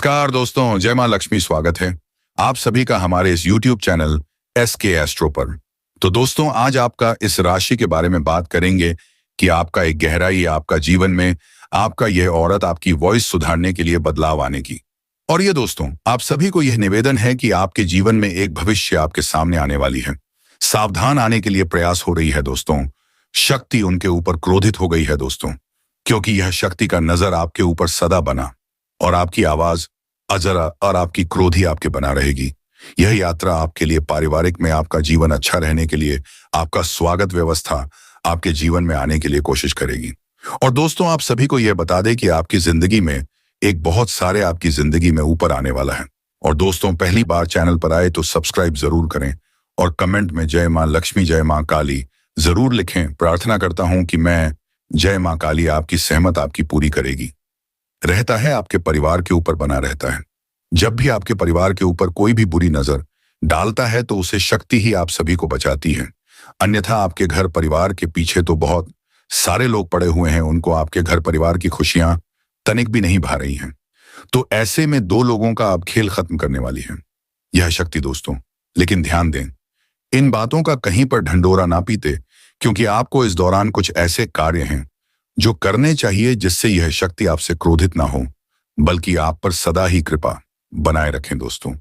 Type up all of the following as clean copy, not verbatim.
नमस्कार दोस्तों, जय मां लक्ष्मी। स्वागत है आप सभी का हमारे इस YouTube चैनल SK एस्ट्रो पर। तो दोस्तों, आज आपका इस राशि के बारे में बात करेंगे कि आपका एक गहराई आपका जीवन में आपका यह औरत आपकी वॉइस सुधारने के लिए बदलाव आने की। और ये दोस्तों, आप सभी को यह निवेदन है कि आपके जीवन में एक भविष्य आपके सामने आने वाली है। सावधान आने के लिए प्रयास हो रही है दोस्तों। शक्ति उनके ऊपर क्रोधित हो गई है दोस्तों, क्योंकि यह शक्ति का नजर आपके ऊपर सदा बना और आपकी आवाज अजरा और आपकी क्रोधी आपके बना रहेगी। यह यात्रा आपके लिए पारिवारिक में आपका जीवन अच्छा रहने के लिए आपका स्वागत व्यवस्था आपके जीवन में आने के लिए कोशिश करेगी। और दोस्तों, आप सभी को यह बता दें कि आपकी जिंदगी में एक बहुत सारे आपकी जिंदगी में ऊपर आने वाला है। और दोस्तों, पहली बार चैनल पर आए तो सब्सक्राइब जरूर करें और कमेंट में जय मां लक्ष्मी जय मां काली जरूर लिखें। प्रार्थना करता हूं कि मैं जय मां काली आपकी सहमत आपकी पूरी करेगी। रहता है आपके परिवार के ऊपर बना रहता है। जब भी आपके परिवार के ऊपर कोई भी बुरी नजर डालता है तो उसे शक्ति ही आप सभी को बचाती है। अन्यथा आपके घर परिवार के पीछे तो बहुत सारे लोग पड़े हुए हैं, उनको आपके घर परिवार की खुशियां तनिक भी नहीं भा रही हैं। तो ऐसे में दो लोगों का आप खेल खत्म करने वाली है यह शक्ति दोस्तों। लेकिन ध्यान दें, इन बातों का कहीं पर ढंडोरा ना पीते, क्योंकि आपको इस दौरान कुछ ऐसे कार्य हैं जो करने चाहिए जिससे यह शक्ति आपसे क्रोधित ना हो, बल्कि आप पर सदा ही कृपा बनाए रखें दोस्तों।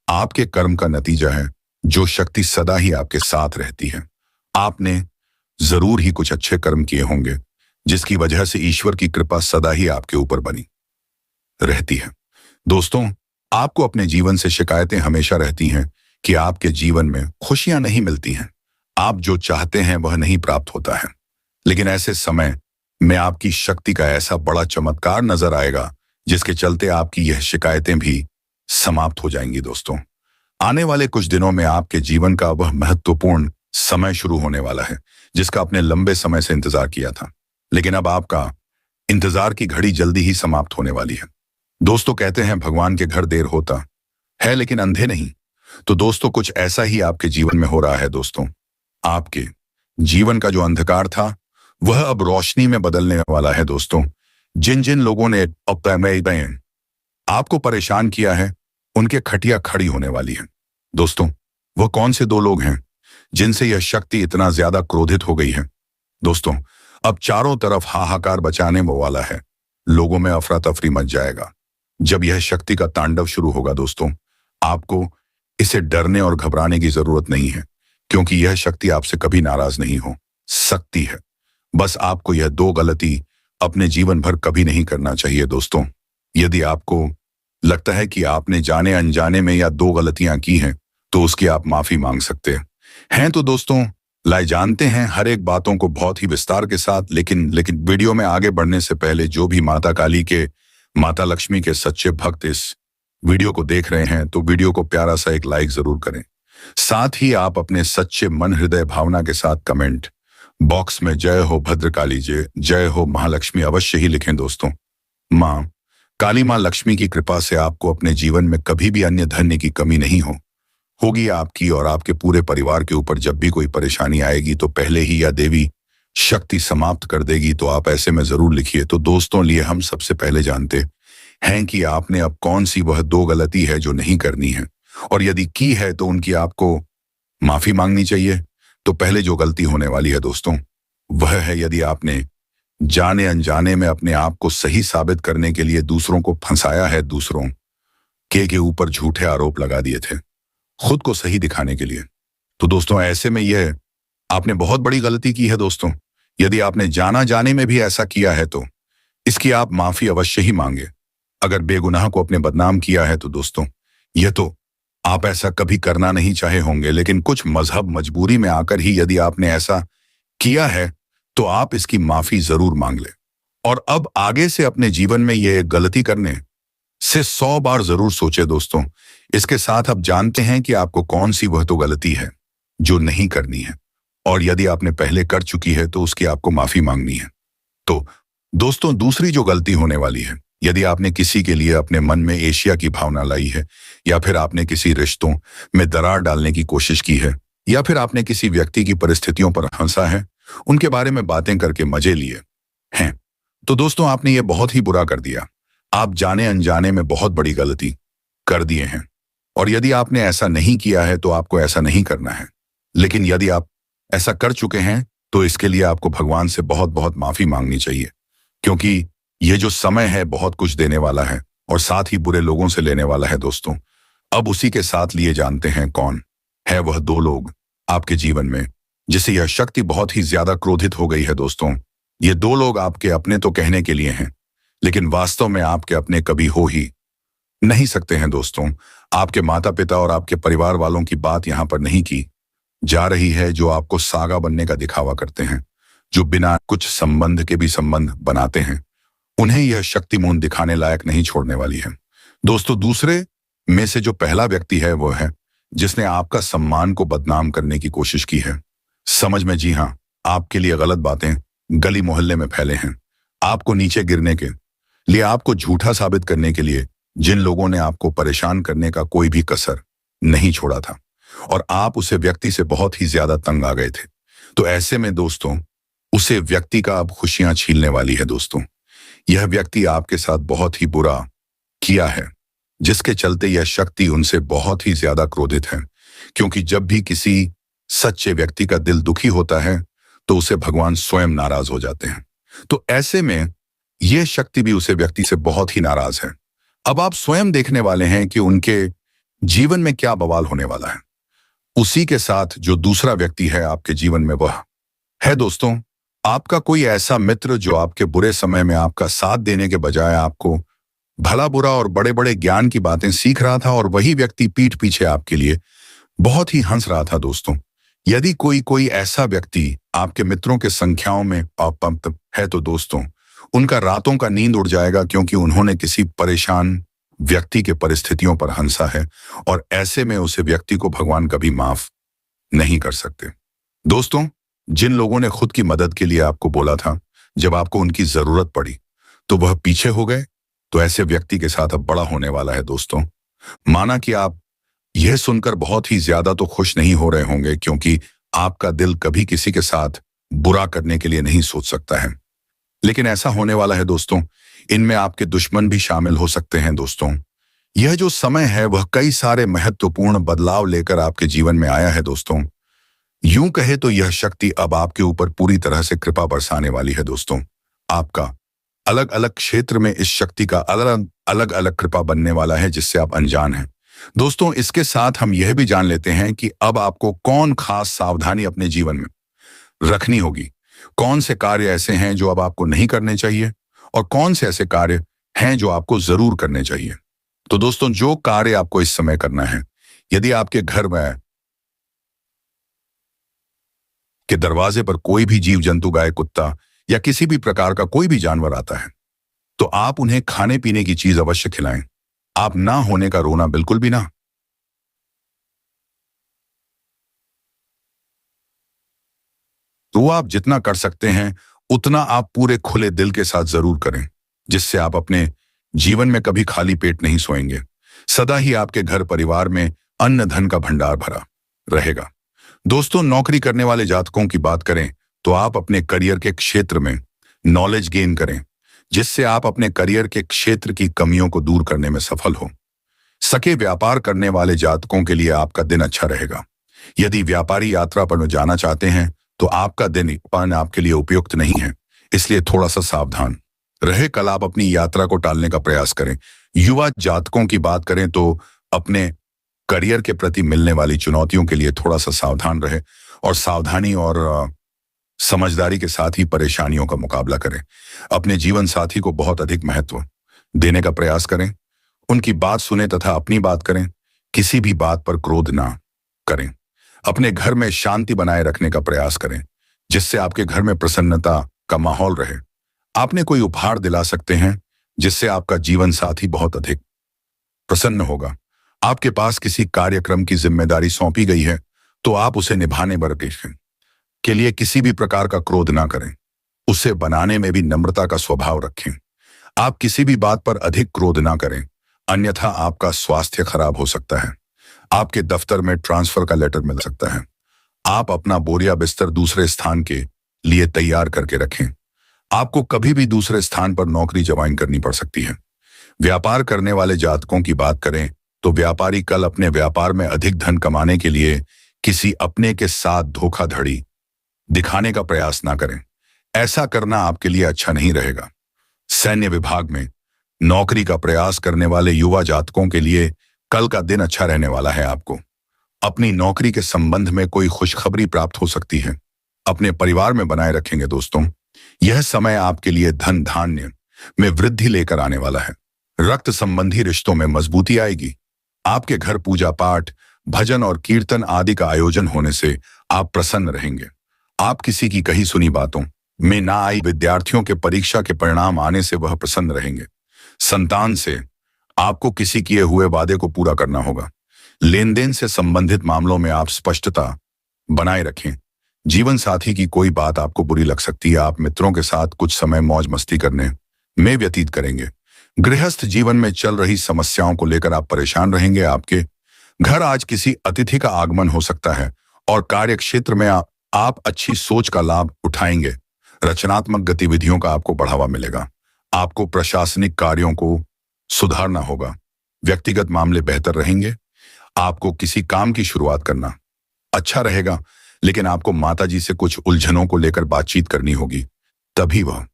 आपके कर्म का नतीजा है जो शक्ति सदा ही आपके साथ रहती है। आपने जरूर ही कुछ अच्छे कर्म किए होंगे जिसकी वजह से ईश्वर की कृपा सदा ही आपके ऊपर बनी रहती है। दोस्तों, आपको अपने जीवन से शिकायतें हमेशा रहती हैं कि आपके जीवन में खुशियां नहीं मिलती हैं, आप जो चाहते हैं वह नहीं प्राप्त होता है। लेकिन ऐसे समय में आपकी शक्ति का ऐसा बड़ा चमत्कार नजर आएगा जिसके चलते आपकी यह शिकायतें भी समाप्त हो जाएंगी दोस्तों। आने वाले कुछ दिनों में आपके जीवन का वह महत्वपूर्ण समय शुरू होने वाला है जिसका आपने लंबे समय से इंतजार किया था, लेकिन अब आपका इंतजार की घड़ी जल्दी ही समाप्त होने वाली है। दोस्तों, कहते हैं भगवान के घर देर होता है लेकिन अंधे नहीं। तो दोस्तों, कुछ ऐसा ही आपके जीवन में हो रहा है दोस्तों। आपके जीवन का जो अंधकार था वह अब रोशनी में बदलने वाला है दोस्तों। जिन जिन लोगों ने आपको परेशान किया है उनके खटिया खड़ी होने वाली है दोस्तों। वह कौन से दो लोग हैं जिनसे यह शक्ति इतना ज्यादा क्रोधित हो गई है दोस्तों? अब चारों तरफ हाहाकार बचाने वाला है, लोगों में अफरा तफरी मच जाएगा जब यह शक्ति का तांडव शुरू होगा दोस्तों। आपको इसे डरने और घबराने की जरूरत नहीं है, क्योंकि यह शक्ति आपसे कभी नाराज नहीं हो सकती है। बस आपको यह दो गलती अपने जीवन भर कभी नहीं करना चाहिए दोस्तों। यदि आपको लगता है कि आपने जाने अनजाने में या दो गलतियां की हैं तो उसकी आप माफी मांग सकते हैं। तो दोस्तों, लाए जानते हैं हर एक बातों को बहुत ही विस्तार के साथ। लेकिन वीडियो में आगे बढ़ने से पहले जो भी माता काली के, माता लक्ष्मी के सच्चे भक्त इस वीडियो को देख रहे हैं तो वीडियो को प्यारा सा एक लाइक जरूर करें। साथ ही आप अपने सच्चे मन हृदय भावना के साथ कमेंट बॉक्स में जय हो भद्रकाली जय हो महालक्ष्मी अवश्य ही लिखें दोस्तों। मां काली, मां लक्ष्मी की कृपा से आपको अपने जीवन में कभी भी अन्य धन्य की कमी नहीं होगी। आपकी और आपके पूरे परिवार के ऊपर जब भी कोई परेशानी आएगी तो पहले ही यह देवी शक्ति समाप्त कर देगी। तो आप ऐसे में जरूर लिखिए। तो दोस्तों, लिए हम सबसे पहले जानते हैं कि आपने अब कौन सी वह दो गलती है जो नहीं करनी है, और यदि की है तो उनकी आपको माफी मांगनी चाहिए। तो पहले जो गलती होने वाली है दोस्तों वह है यदि आपने जाने अनजाने में अपने आप को सही साबित करने के लिए दूसरों को फंसाया है, दूसरों के ऊपर झूठे आरोप लगा दिए थे खुद को सही दिखाने के लिए। तो दोस्तों, ऐसे में यह आपने बहुत बड़ी गलती की है दोस्तों। यदि आपने जाना जाने में भी ऐसा किया है तो इसकी आप माफी अवश्य ही मांगे। अगर बेगुनाह को अपने बदनाम किया है तो दोस्तों यह तो आप ऐसा कभी करना नहीं चाहे होंगे, लेकिन कुछ मजहब मजबूरी में आकर ही यदि आपने ऐसा किया है तो आप इसकी माफी जरूर मांग लें। और अब आगे से अपने जीवन में यह गलती करने से 100 बार जरूर सोचे दोस्तों। इसके साथ आप जानते हैं कि आपको कौन सी वह तो गलती है जो नहीं करनी है, और यदि आपने पहले कर चुकी है तो उसकी आपको माफी मांगनी है। तो दोस्तों, दूसरी जो गलती होने वाली है, यदि आपने किसी के लिए अपने मन में एशिया की भावना लाई है, या फिर आपने किसी रिश्तों में दरार डालने की कोशिश की है, या फिर आपने किसी व्यक्ति की परिस्थितियों पर हंसा है, उनके बारे में बातें करके मजे लिए हैं, तो दोस्तों आपने ये बहुत ही बुरा कर दिया। आप जाने अनजाने में बहुत बड़ी गलती कर दिए हैं। और यदि आपने ऐसा नहीं किया है तो आपको ऐसा नहीं करना है। लेकिन यदि आप ऐसा कर चुके हैं तो इसके लिए आपको भगवान से बहुत बहुत माफी मांगनी चाहिए, क्योंकि ये जो समय है बहुत कुछ देने वाला है और साथ ही बुरे लोगों से लेने वाला है दोस्तों। अब उसी के साथ लिए जानते हैं कौन है वह दो लोग आपके जीवन में जिससे यह शक्ति बहुत ही ज्यादा क्रोधित हो गई है दोस्तों। ये दो लोग आपके अपने तो कहने के लिए हैं, लेकिन वास्तव में आपके अपने कभी हो ही नहीं सकते हैं दोस्तों। आपके माता पिता और आपके परिवार वालों की बात यहां पर नहीं की जा रही है, जो आपको सागा बनने का दिखावा करते हैं, जो बिना कुछ संबंध के भी संबंध बनाते हैं। उन्हें यह शक्ति मून दिखाने लायक नहीं छोड़ने वाली है दोस्तों। दूसरे में से जो पहला व्यक्ति है वो है जिसने आपका सम्मान को बदनाम करने की कोशिश की है। समझ में, जी हाँ, आपके लिए गलत बातें गली मोहल्ले में फैले हैं। आपको नीचे गिरने के लिए, आपको झूठा साबित करने के लिए जिन लोगों ने आपको परेशान करने का कोई भी कसर नहीं छोड़ा था और आप उसे व्यक्ति से बहुत ही ज्यादा तंग आ गए थे। तो ऐसे में दोस्तों उसे व्यक्ति का अब खुशियां छीनने वाली है दोस्तों। यह व्यक्ति आपके साथ बहुत ही बुरा किया है, जिसके चलते यह शक्ति उनसे बहुत ही ज्यादा क्रोधित है, क्योंकि जब भी किसी सच्चे व्यक्ति का दिल दुखी होता है तो उसे भगवान स्वयं नाराज हो जाते हैं। तो ऐसे में यह शक्ति भी उसे व्यक्ति से बहुत ही नाराज है। अब आप स्वयं देखने वाले हैं कि उनके जीवन में क्या बवाल होने वाला है। उसी के साथ जो दूसरा व्यक्ति है आपके जीवन में वह है दोस्तों आपका कोई ऐसा मित्र जो आपके बुरे समय में आपका साथ देने के बजाय आपको भला बुरा और बड़े बड़े ज्ञान की बातें सीख रहा था, और वही व्यक्ति पीठ पीछे आपके लिए बहुत ही हंस रहा था दोस्तों। यदि कोई ऐसा व्यक्ति आपके मित्रों के संख्याओं में अपंक्त है तो दोस्तों उनका रातों का नींद उड़ जाएगा, क्योंकि उन्होंने किसी परेशान व्यक्ति के परिस्थितियों पर हंसा है, और ऐसे में उसे व्यक्ति को भगवान कभी माफ नहीं कर सकते। दोस्तों जिन लोगों ने खुद की मदद के लिए आपको बोला था, जब आपको उनकी जरूरत पड़ी तो वह पीछे हो गए, तो ऐसे व्यक्ति के साथ अब बड़ा होने वाला है दोस्तों। माना कि आप यह सुनकर बहुत ही ज्यादा तो खुश नहीं हो रहे होंगे, क्योंकि आपका दिल कभी किसी के साथ बुरा करने के लिए नहीं सोच सकता है, लेकिन ऐसा होने वाला है दोस्तों। इनमें आपके दुश्मन भी शामिल हो सकते हैं दोस्तों। यह जो समय है वह कई सारे महत्वपूर्ण बदलाव लेकर आपके जीवन में आया है दोस्तों। यूं कहे तो यह शक्ति अब आपके ऊपर पूरी तरह से कृपा बरसाने वाली है दोस्तों। आपका अलग अलग क्षेत्र में इस शक्ति का अलग अलग कृपा बनने वाला है, जिससे आप अनजान हैं दोस्तों। इसके साथ हम यह भी जान लेते हैं कि अब आपको कौन खास सावधानी अपने जीवन में रखनी होगी, कौन से कार्य ऐसे हैं जो अब आपको नहीं करने चाहिए और कौन से ऐसे कार्य हैं जो आपको जरूर करने चाहिए। तो दोस्तों जो कार्य आपको इस समय करना है, यदि आपके घर में के दरवाजे पर कोई भी जीव जंतु, गाय, कुत्ता या किसी भी प्रकार का कोई भी जानवर आता है, तो आप उन्हें खाने पीने की चीज अवश्य खिलाएं। आप ना होने का रोना बिल्कुल भी ना। तो आप जितना कर सकते हैं उतना आप पूरे खुले दिल के साथ जरूर करें, जिससे आप अपने जीवन में कभी खाली पेट नहीं सोएंगे। सदा ही आपके घर परिवार में अन्न धन का भंडार भरा रहेगा। दोस्तों नौकरी करने वाले जातकों की बात करें तो आप अपने करियर के क्षेत्र में नॉलेज गेन करें, जिससे आप अपने करियर के क्षेत्र की कमियों को दूर करने में सफल हो सके। व्यापार करने वाले जातकों के लिए आपका दिन अच्छा रहेगा। यदि व्यापारी यात्रा पर जाना चाहते हैं तो आपका दिन आपके लिए उपयुक्त नहीं है, इसलिए थोड़ा सा सावधान रहे। कल आप अपनी यात्रा को टालने का प्रयास करें। युवा जातकों की बात करें तो अपने करियर के प्रति मिलने वाली चुनौतियों के लिए थोड़ा सा सावधान रहे और सावधानी और समझदारी के साथ ही परेशानियों का मुकाबला करें। अपने जीवन साथी को बहुत अधिक महत्व देने का प्रयास करें, उनकी बात सुने तथा अपनी बात करें। किसी भी बात पर क्रोध ना करें। अपने घर में शांति बनाए रखने का प्रयास करें, जिससे आपके घर में प्रसन्नता का माहौल रहे। आपने कोई उपहार दिला सकते हैं, जिससे आपका जीवन साथी बहुत अधिक प्रसन्न होगा। आपके पास किसी कार्यक्रम की जिम्मेदारी सौंपी गई है तो आप उसे निभाने के लिए किसी भी प्रकार का क्रोध ना करें। उसे बनाने में भी नम्रता का स्वभाव रखें। आप किसी भी बात पर अधिक क्रोध ना करें, अन्यथा आपका स्वास्थ्य खराब हो सकता है। आपके दफ्तर में ट्रांसफर का लेटर मिल सकता है। आप अपना बोरिया बिस्तर दूसरे स्थान के लिए तैयार करके रखें। आपको कभी भी दूसरे स्थान पर नौकरी ज्वाइन करनी पड़ सकती है। व्यापार करने वाले जातकों की बात करें तो व्यापारी कल अपने व्यापार में अधिक धन कमाने के लिए किसी अपने के साथ धोखाधड़ी दिखाने का प्रयास ना करें। ऐसा करना आपके लिए अच्छा नहीं रहेगा। सैन्य विभाग में नौकरी का प्रयास करने वाले युवा जातकों के लिए कल का दिन अच्छा रहने वाला है। आपको अपनी नौकरी के संबंध में कोई खुशखबरी प्राप्त हो सकती है। अपने परिवार में बनाए रखेंगे दोस्तों। यह समय आपके लिए धन धान्य में वृद्धि लेकर आने वाला है। रक्त संबंधी रिश्तों में मजबूती आएगी। आपके घर पूजा पाठ, भजन और कीर्तन आदि का आयोजन होने से आप प्रसन्न रहेंगे। आप किसी की कही सुनी बातों में ना आई विद्यार्थियों के परीक्षा के परिणाम आने से वह प्रसन्न रहेंगे। संतान से आपको किसी किए हुए वादे को पूरा करना होगा। लेन देन से संबंधित मामलों में आप स्पष्टता बनाए रखें। जीवन साथी की कोई बात आपको बुरी लग सकती है। आप मित्रों के साथ कुछ समय मौज मस्ती करने में व्यतीत करेंगे। गृहस्थ जीवन में चल रही समस्याओं को लेकर आप परेशान रहेंगे। आपके घर आज किसी अतिथि का आगमन हो सकता है और कार्य क्षेत्र में आप अच्छी सोच का लाभ उठाएंगे। रचनात्मक गतिविधियों का आपको बढ़ावा मिलेगा। आपको प्रशासनिक कार्यों को सुधारना होगा। व्यक्तिगत मामले बेहतर रहेंगे। आपको किसी काम की शुरुआत करना अच्छा रहेगा, लेकिन आपको माताजी से कुछ उलझनों को लेकर बातचीत करनी होगी, तभी वह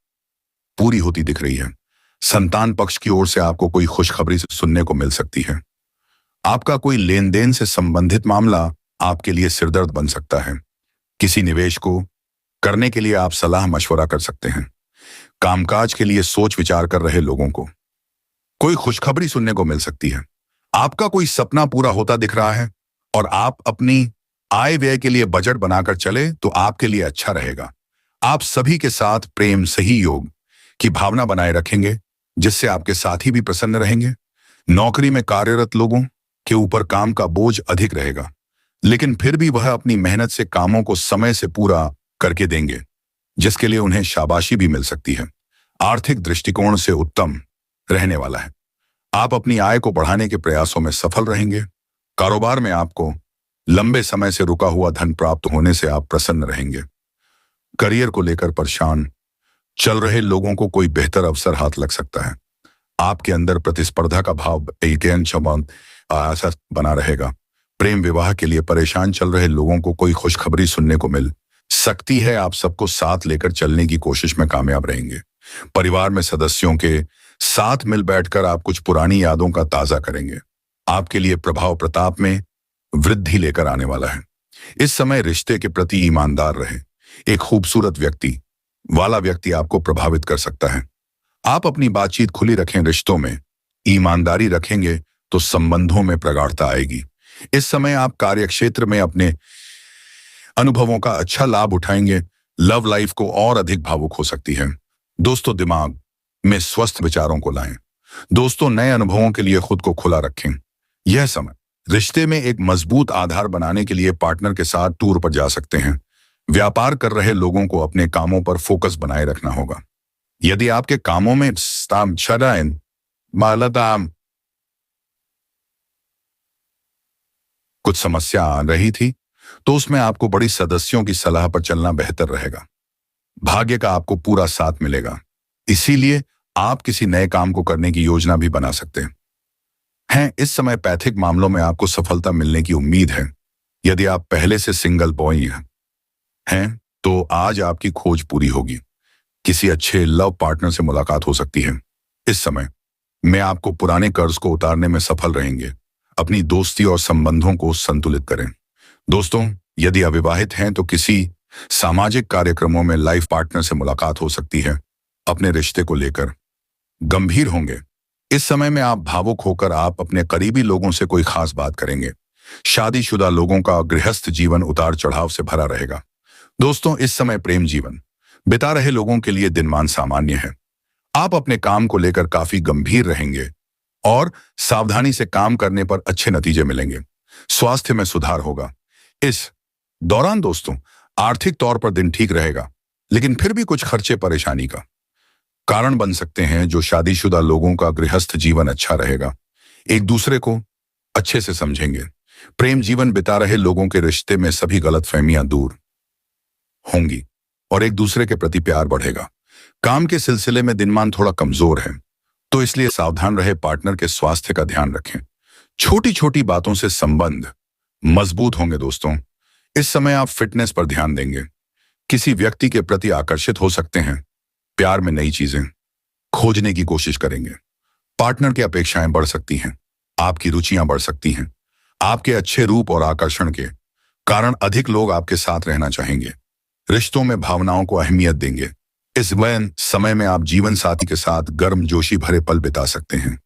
पूरी होती दिख रही है। संतान पक्ष की ओर से आपको कोई खुशखबरी सुनने को मिल सकती है। आपका कोई लेन देन से संबंधित मामला आपके लिए सिरदर्द बन सकता है। किसी निवेश को करने के लिए आप सलाह मशवरा कर सकते हैं। कामकाज के लिए सोच विचार कर रहे लोगों को कोई खुशखबरी सुनने को मिल सकती है। आपका कोई सपना पूरा होता दिख रहा है और आप अपनी आय व्यय के लिए बजट बनाकर चले तो आपके लिए अच्छा रहेगा। आप सभी के साथ प्रेम सहयोग की भावना बनाए रखेंगे, जिससे आपके साथी भी प्रसन्न रहेंगे। नौकरी में कार्यरत लोगों के ऊपर काम का बोझ अधिक रहेगा, लेकिन फिर भी वह अपनी मेहनत से कामों को समय से पूरा करके देंगे, जिसके लिए उन्हें शाबाशी भी मिल सकती है। आर्थिक दृष्टिकोण से उत्तम रहने वाला है। आप अपनी आय को बढ़ाने के प्रयासों में सफल रहेंगे। कारोबार में आपको लंबे समय से रुका हुआ धन प्राप्त होने से आप प्रसन्न रहेंगे। करियर को लेकर परेशान चल रहे लोगों को कोई बेहतर अवसर हाथ लग सकता है। आपके अंदर प्रतिस्पर्धा का भाव ऐसा बना रहेगा। प्रेम विवाह के लिए परेशान चल रहे लोगों को कोई खुशखबरी सुनने को मिल सकती है। आप सबको साथ लेकर चलने की कोशिश में कामयाब रहेंगे। परिवार में सदस्यों के साथ मिल बैठकर आप कुछ पुरानी यादों का ताजा करेंगे। आपके लिए प्रभाव प्रताप में वृद्धि लेकर आने वाला है। इस समय रिश्ते के प्रति ईमानदार रहे। एक खूबसूरत व्यक्ति आपको प्रभावित कर सकता है। आप अपनी बातचीत खुली रखें। रिश्तों में ईमानदारी रखेंगे तो संबंधों में प्रगाढ़ता आएगी। इस समय आप कार्यक्षेत्र में अपने अनुभवों का अच्छा लाभ उठाएंगे। लव लाइफ को और अधिक भावुक हो सकती है। दोस्तों, दिमाग में स्वस्थ विचारों को लाएं। दोस्तों, नए अनुभवों के लिए खुद को खुला रखें। यह समय रिश्ते में एक मजबूत आधार बनाने के लिए पार्टनर के साथ टूर पर जा सकते हैं। व्यापार कर रहे लोगों को अपने कामों पर फोकस बनाए रखना होगा। यदि आपके कामों में कुछ समस्या आ रही थी तो उसमें आपको बड़ी सदस्यों की सलाह पर चलना बेहतर रहेगा। भाग्य का आपको पूरा साथ मिलेगा, इसीलिए आप किसी नए काम को करने की योजना भी बना सकते हैं। इस समय पैथिक मामलों में आपको सफलता मिलने की उम्मीद है। यदि आप पहले से सिंगल बॉय हैं तो आज आपकी खोज पूरी होगी। किसी अच्छे लव पार्टनर से मुलाकात हो सकती है। इस समय में आपको पुराने कर्ज को उतारने में सफल रहेंगे। अपनी दोस्ती और संबंधों को संतुलित करें। दोस्तों, यदि अविवाहित हैं तो किसी सामाजिक कार्यक्रमों में लाइफ पार्टनर से मुलाकात हो सकती है। अपने रिश्ते को लेकर गंभीर होंगे। इस समय में आप भावुक होकर आप अपने करीबी लोगों से कोई खास बात करेंगे। शादीशुदा लोगों का गृहस्थ जीवन उतार चढ़ाव से भरा रहेगा। दोस्तों, इस समय प्रेम जीवन बिता रहे लोगों के लिए दिनमान सामान्य है। आप अपने काम को लेकर काफी गंभीर रहेंगे और सावधानी से काम करने पर अच्छे नतीजे मिलेंगे। स्वास्थ्य में सुधार होगा। इस दौरान दोस्तों, आर्थिक तौर पर दिन ठीक रहेगा, लेकिन फिर भी कुछ खर्चे परेशानी का कारण बन सकते हैं। जो शादीशुदा लोगों का गृहस्थ जीवन अच्छा रहेगा, एक दूसरे को अच्छे से समझेंगे। प्रेम जीवन बिता रहे लोगों के रिश्ते में सभी गलतफहमियां दूर होंगी और एक दूसरे के प्रति प्यार बढ़ेगा। काम के सिलसिले में दिनमान थोड़ा कमजोर है तो इसलिए सावधान रहे, पार्टनर के स्वास्थ्य का ध्यान रखें। छोटी छोटी बातों से संबंध मजबूत होंगे दोस्तों। इस समय आप फिटनेस पर ध्यान देंगे, किसी व्यक्ति के प्रति आकर्षित हो सकते हैं, प्यार में नई चीजें खोजने की कोशिश करेंगे। पार्टनर की अपेक्षाएं बढ़ सकती हैं, आपकी रुचियां बढ़ सकती हैं। आपके अच्छे रूप और आकर्षण के कारण अधिक लोग आपके साथ रहना चाहेंगे। रिश्तों में भावनाओं को अहमियत देंगे। इस समय में आप जीवन साथी के साथ गर्मजोशी भरे पल बिता सकते हैं।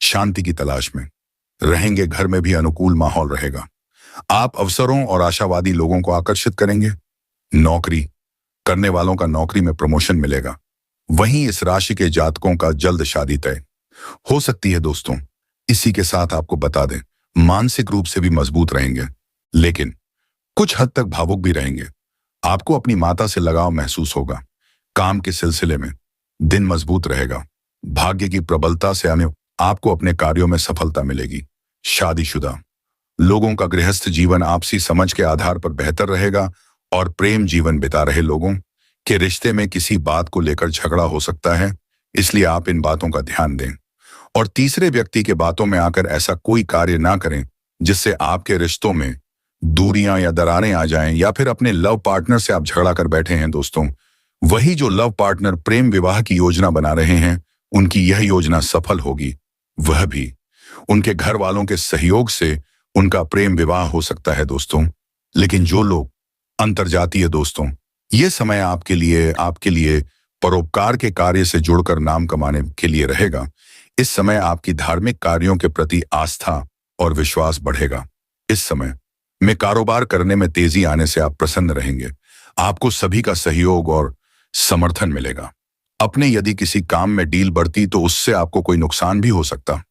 शांति की तलाश में रहेंगे, घर में भी अनुकूल माहौल रहेगा। आप अवसरों और आशावादी लोगों को आकर्षित करेंगे। नौकरी करने वालों का नौकरी में प्रमोशन मिलेगा। वहीं इस राशि के जातकों का जल्द शादी तय हो सकती है दोस्तों। इसी के साथ आपको बता दें, मानसिक रूप से भी मजबूत रहेंगे, लेकिन कुछ हद तक भावुक भी रहेंगे। आपको अपनी माता से लगाव महसूस होगा। काम के सिलसिले में दिन मजबूत रहेगा। भाग्य की प्रबलता से आपको अपने कार्यों में सफलता मिलेगी। शादीशुदा लोगों का गृहस्थ जीवन आपसी समझ के आधार पर बेहतर रहेगा और प्रेम जीवन बिता रहे लोगों के रिश्ते में किसी बात को लेकर झगड़ा हो सकता है, इसलिए आप इन बातों का ध्यान दें और तीसरे व्यक्ति के बातों में आकर ऐसा कोई कार्य ना करें जिससे आपके रिश्तों में दूरियां या दरारें आ जाएं, या फिर अपने लव पार्टनर से आप झगड़ा कर बैठे हैं दोस्तों। वही जो लव पार्टनर प्रेम विवाह की योजना बना रहे हैं, उनकी यह योजना सफल होगी। वह भी उनके घर वालों के सहयोग से उनका प्रेम विवाह हो सकता है दोस्तों। लेकिन जो लोग अंतर्जातीय दोस्तों, यह समय आपके लिए परोपकार के कार्य से जुड़कर नाम कमाने के लिए रहेगा। इस समय आपकी धार्मिक कार्यों के प्रति आस्था और विश्वास बढ़ेगा। इस समय में कारोबार करने में तेजी आने से आप प्रसन्न रहेंगे। आपको सभी का सहयोग और समर्थन मिलेगा। अपने यदि किसी काम में डील बढ़ती तो उससे आपको कोई नुकसान भी हो सकता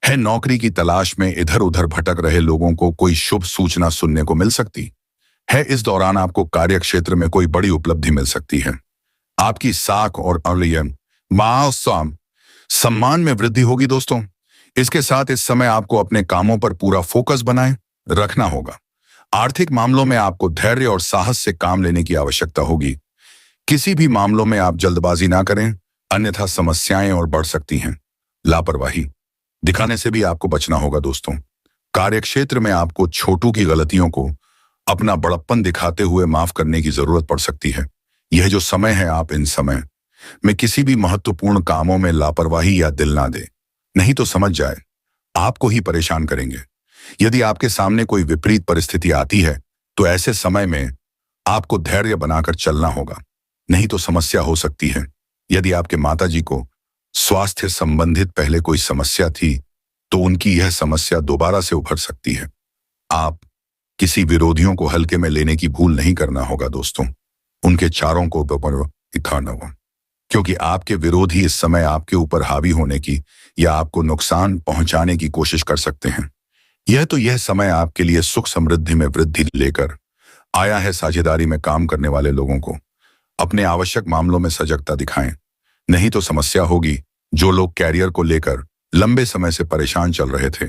है। नौकरी की तलाश में इधर उधर भटक रहे लोगों को कोई शुभ सूचना सुनने को मिल सकती है। इस दौरान आपको कार्य क्षेत्र में कोई बड़ी उपलब्धि मिल सकती है। आपकी साख और सम्मान में वृद्धि होगी दोस्तों। इसके साथ इस समय आपको अपने कामों पर पूरा फोकस बनाए रखना होगा। आर्थिक मामलों में आपको धैर्य और साहस से काम लेने की आवश्यकता होगी। किसी भी मामलों में आप जल्दबाजी ना करें, अन्यथा समस्याएं और बढ़ सकती हैं। लापरवाही दिखाने से भी आपको बचना होगा दोस्तों। कार्यक्षेत्र में आपको छोटू की गलतियों को अपना बड़प्पन दिखाते हुए माफ करने की जरूरत पड़ सकती है। यह जो समय है, आप इन समय में किसी भी महत्वपूर्ण कामों में लापरवाही या दिल ना दे, नहीं तो समझ जाए आपको ही परेशान करेंगे। यदि आपके सामने कोई विपरीत परिस्थिति आती है तो ऐसे समय में आपको धैर्य बनाकर चलना होगा, नहीं तो समस्या हो सकती है। यदि आपके माताजी को स्वास्थ्य संबंधित पहले कोई समस्या थी तो उनकी यह समस्या दोबारा से उभर सकती है। आप किसी विरोधियों को हल्के में लेने की भूल नहीं करना होगा दोस्तों। उनके चारों को दिखाना होगा, क्योंकि आपके विरोधी इस समय आपके ऊपर हावी होने की या आपको नुकसान पहुंचाने की कोशिश कर सकते हैं। यह समय आपके लिए सुख समृद्धि में वृद्धि लेकर आया है। साझेदारी में काम करने वाले लोगों को अपने आवश्यक मामलों में सजगता दिखाएं, नहीं तो समस्या होगी। जो लोग कैरियर को लेकर लंबे समय से परेशान चल रहे थे,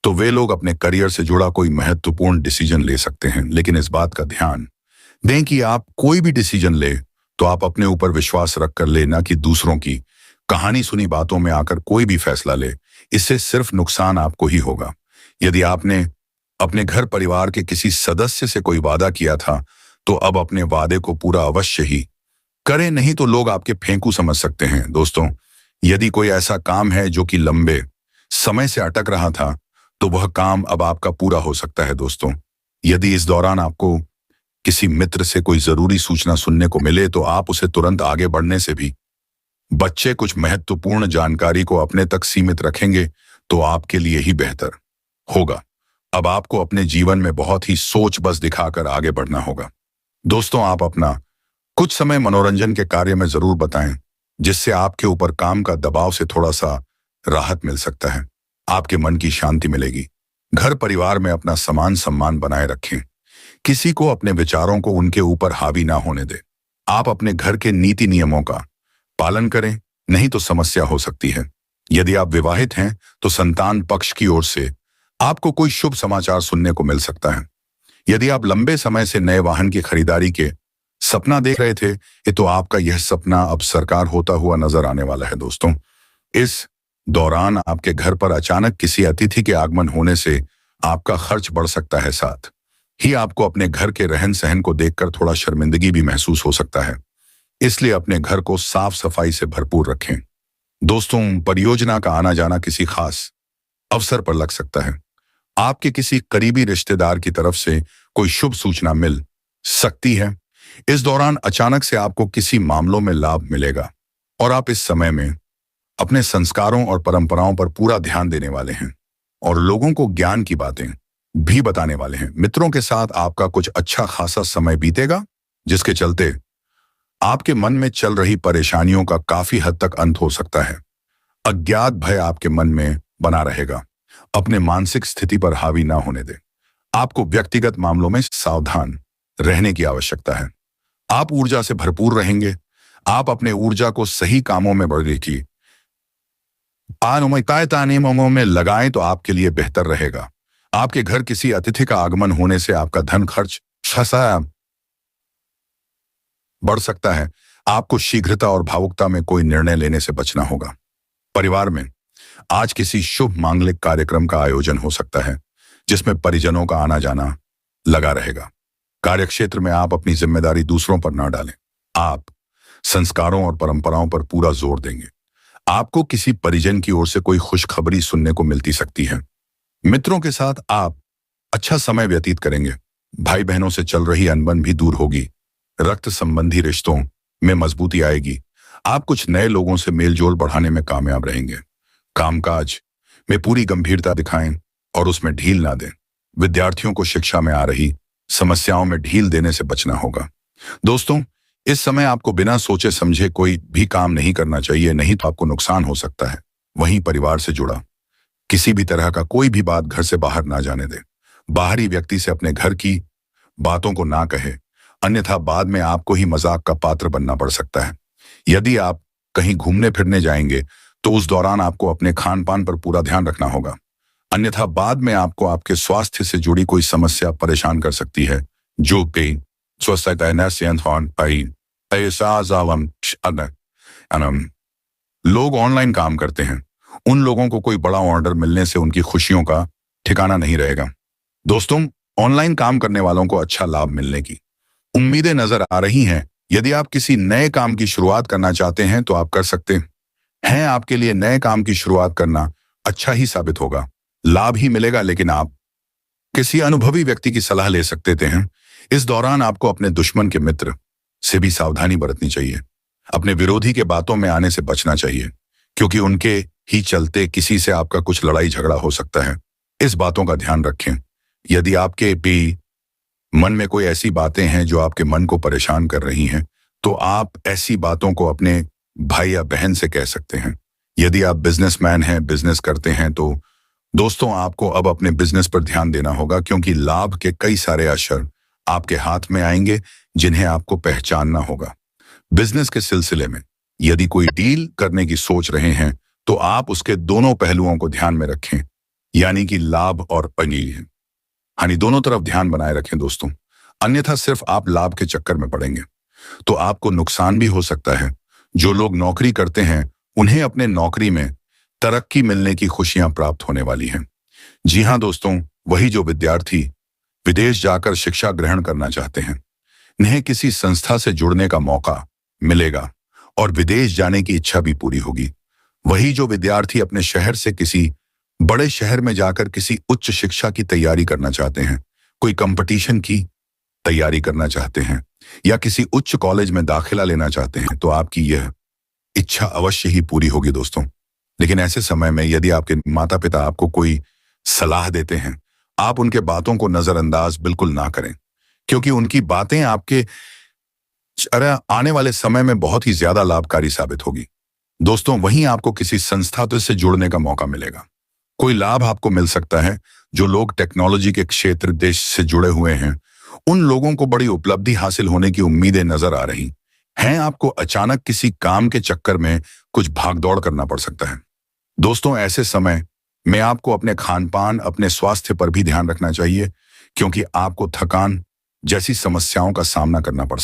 तो वे लोग अपने करियर से जुड़ा कोई महत्वपूर्ण डिसीजन ले सकते हैं। लेकिन इस बात का ध्यान दें कि आप कोई भी डिसीजन ले तो आप अपने ऊपर विश्वास रखकर ले, ना कि दूसरों की कहानी सुनी बातों में आकर कोई भी फैसला ले। इससे सिर्फ नुकसान आपको ही होगा। यदि आपने अपने घर परिवार के किसी सदस्य से कोई वादा किया था तो अब अपने वादे को पूरा अवश्य ही करें, नहीं तो लोग आपके फेंकू समझ सकते हैं दोस्तों। यदि कोई ऐसा काम है जो कि लंबे समय से अटक रहा था तो वह काम अब आपका पूरा हो सकता है दोस्तों। यदि इस दौरान आपको किसी मित्र से कोई जरूरी सूचना सुनने को मिले तो आप उसे तुरंत आगे बढ़ने से भी बच्चे कुछ महत्वपूर्ण जानकारी को अपने तक सीमित रखेंगे तो आपके लिए ही बेहतर होगा। अब आपको अपने जीवन में बहुत ही सोच बस दिखाकर आगे बढ़ना होगा दोस्तों। आप अपना कुछ समय मनोरंजन के कार्य में जरूर बताएं, जिससे आपके ऊपर काम का दबाव से थोड़ा सा राहत मिल सकता है। आपके मन की शांति मिलेगी। घर परिवार में अपना समान सम्मान बनाए रखें। किसी को अपने विचारों को उनके ऊपर हावी ना होने दें। आप अपने घर के नीति नियमों का पालन करें, नहीं तो समस्या हो सकती है। यदि आप विवाहित हैं तो संतान पक्ष की ओर से आपको कोई शुभ समाचार सुनने को मिल सकता है। यदि आप लंबे समय से नए वाहन की खरीदारी के सपना देख रहे थे तो आपका यह सपना अब साकार होता हुआ नजर आने वाला है दोस्तों। इस दौरान आपके घर पर अचानक किसी अतिथि के आगमन होने से आपका खर्च बढ़ सकता है। साथ ही आपको अपने घर के रहन सहन को देखकर थोड़ा शर्मिंदगी भी महसूस हो सकता है। इसलिए अपने घर को साफ सफाई से भरपूर रखें। दोस्तों, परियोजना का आना जाना किसी खास अवसर पर लग सकता है। आपके किसी करीबी रिश्तेदार की तरफ से कोई शुभ सूचना मिल सकती है। इस दौरान अचानक से आपको किसी मामलों में लाभ मिलेगा और आप इस समय में अपने संस्कारों और परंपराओं पर पूरा ध्यान देने वाले हैं और लोगों को ज्ञान की बातें भी बताने वाले हैं। मित्रों के साथ आपका कुछ अच्छा खासा समय बीतेगा, जिसके चलते आपके मन में चल रही परेशानियों का काफी हद तक अंत हो सकता है। अज्ञात भय आपके मन में बना रहेगा। अपने मानसिक स्थिति पर हावी ना होने दें। आपको व्यक्तिगत मामलों में सावधान रहने की आवश्यकता है। आप ऊर्जा से भरपूर रहेंगे। आप अपने ऊर्जा को सही कामों में बढ़ने की ताने में लगाएं तो आपके लिए बेहतर रहेगा। आपके घर किसी अतिथि का आगमन होने से आपका धन खर्च बढ़ सकता है। आपको शीघ्रता और भावुकता में कोई निर्णय लेने से बचना होगा। परिवार में आज किसी शुभ मांगलिक कार्यक्रम का आयोजन हो सकता है, जिसमें परिजनों का आना जाना लगा रहेगा। कार्यक्षेत्र में आप अपनी जिम्मेदारी दूसरों पर न डालें। आप संस्कारों और परंपराओं पर पूरा जोर देंगे। आपको किसी परिजन की ओर से कोई खुशखबरी सुनने को मिलती सकती है। मित्रों के साथ आप अच्छा समय व्यतीत करेंगे। भाई बहनों से चल रही अनबन भी दूर होगी। रक्त संबंधी रिश्तों में मजबूती आएगी। आप कुछ नए लोगों से मेलजोल बढ़ाने में कामयाब रहेंगे। कामकाज में पूरी गंभीरता दिखाएं और उसमें ढील ना दें। विद्यार्थियों को शिक्षा में आ रही समस्याओं में ढील देने से बचना होगा। दोस्तों, इस समय आपको बिना सोचे समझे कोई भी काम नहीं करना चाहिए, नहीं तो आपको नुकसान हो सकता है। वहीं परिवार से जुड़ा किसी भी तरह का कोई भी बात घर से बाहर ना जाने दें। बाहरी व्यक्ति से अपने घर की बातों को ना कहे, अन्यथा बाद में आपको ही मजाक का पात्र बनना पड़ सकता है। यदि आप कहीं घूमने फिरने जाएंगे तो उस दौरान आपको अपने खान पान पर पूरा ध्यान रखना होगा, अन्यथा बाद में आपको आपके स्वास्थ्य से जुड़ी कोई समस्या परेशान कर सकती है, जो कि लोग ऑनलाइन काम करते हैं, उन लोगों को कोई बड़ा ऑर्डर मिलने से उनकी खुशियों का ठिकाना नहीं रहेगा। दोस्तों, ऑनलाइन काम करने वालों को अच्छा लाभ मिलने की उम्मीदें नजर आ रही हैं। यदि आप किसी नए काम की शुरुआत करना चाहते हैं तो आप कर सकते हैं। आपके लिए नए काम की शुरुआत करना अच्छा ही साबित होगा। लाभ ही मिलेगा, लेकिन आप किसी अनुभवी व्यक्ति की सलाह ले सकते हैं। इस दौरान आपको अपने दुश्मन के मित्र से भी सावधानी बरतनी चाहिए। अपने विरोधी के बातों में आने से बचना चाहिए, क्योंकि उनके ही चलते किसी से आपका कुछ लड़ाई झगड़ा हो सकता है। इस बातों का ध्यान रखें। यदि आपके भी मन में कोई ऐसी बातें हैं जो आपके मन को परेशान कर रही हैं, तो आप ऐसी बातों को अपने भाई या बहन से कह सकते हैं। यदि आप बिजनेसमैन हैं, बिजनेस करते हैं, तो दोस्तों आपको अब अपने बिजनेस पर ध्यान देना होगा, क्योंकि लाभ के कई सारे अवसर आपके हाथ में आएंगे, जिन्हें आपको पहचानना होगा। बिजनेस के सिलसिले में यदि कोई डील करने की सोच रहे हैं तो आप उसके दोनों पहलुओं को ध्यान में रखें, यानी कि लाभ और हानि दोनों तरफ ध्यान बनाए रखें दोस्तों, अन्यथा सिर्फ आप लाभ के चक्कर में पड़ेंगे तो आपको नुकसान भी हो सकता है। जो लोग नौकरी करते हैं उन्हें अपने नौकरी में तरक्की मिलने की खुशियां प्राप्त होने वाली हैं। जी हाँ दोस्तों, वही जो विद्यार्थी विदेश जाकर शिक्षा ग्रहण करना चाहते हैं, उन्हें किसी संस्था से जुड़ने का मौका मिलेगा और विदेश जाने की इच्छा भी पूरी होगी। वही जो विद्यार्थी अपने शहर से किसी बड़े शहर में जाकर किसी उच्च शिक्षा की तैयारी करना चाहते हैं, कोई कंपटीशन की तैयारी करना चाहते हैं या किसी उच्च कॉलेज में दाखिला लेना चाहते हैं, तो आपकी यह इच्छा अवश्य ही पूरी होगी दोस्तों। लेकिन ऐसे समय में यदि आपके माता पिता आपको कोई सलाह देते हैं, आप उनके बातों को नजरअंदाज बिल्कुल ना करें, क्योंकि उनकी बातें आपके आने वाले समय में बहुत ही ज्यादा लाभकारी साबित होगी। दोस्तों, वहीं आपको किसी संस्था से जुड़ने का मौका मिलेगा। कोई लाभ आपको मिल सकता है। जो लोग टेक्नोलॉजी के क्षेत्र देश से जुड़े हुए हैं, उन लोगों को बड़ी उपलब्धि हासिल होने की उम्मीदें नजर आ रही हैं। आपको अचानक किसी काम के चक्कर में कुछ भागदौड़ करना पड़ सकता है। दोस्तों, ऐसे समय में आपको अपने खान पान, अपने स्वास्थ्य पर भी ध्यान रखना चाहिए, क्योंकि आपको थकान जैसी समस्याओं का सामना करना पड़ सकता है।